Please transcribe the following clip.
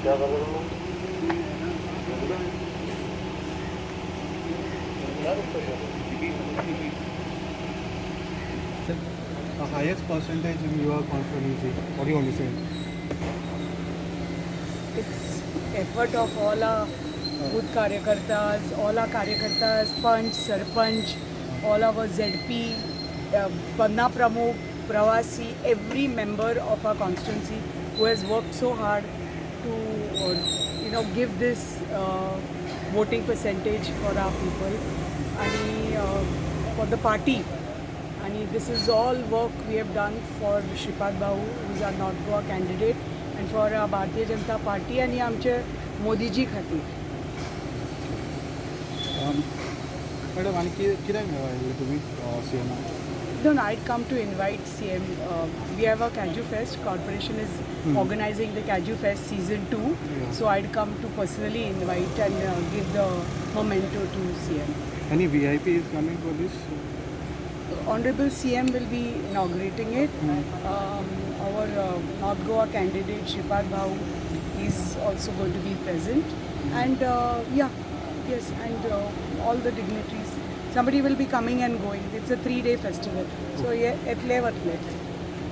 क्या कर रहे हो? The highest percentage in your constituency. What do you want to say? It's effort of all our booth karyakartas, all our karyakartas, Panch, Sarpanch, all our ZP, Panna Pramukh, Pravasi, every member of our constituency who has worked so hard to give this voting percentage for our people and for the party. And this is all work we have done for Shripad Bahu, who is our North Goa candidate, and for our Bharatiya Janata Party, and आमचे मोदीजी खातीर. Madam आणखी कितें मेळ्ळें तुमी CM? No, I'd come to invite CM. We have a Kaju Fest. Corporation is organizing the Kaju Fest season 2. Yeah. So I'd come to personally invite and give the memento to CM. Any VIP is coming for this? Honorable CM will be inaugurating it. Our North Goa candidate Shripad Bahu is also going to be present. And and all the dignitaries. Somebody will be coming and going. It's a 3-day festival. So yeah, etle.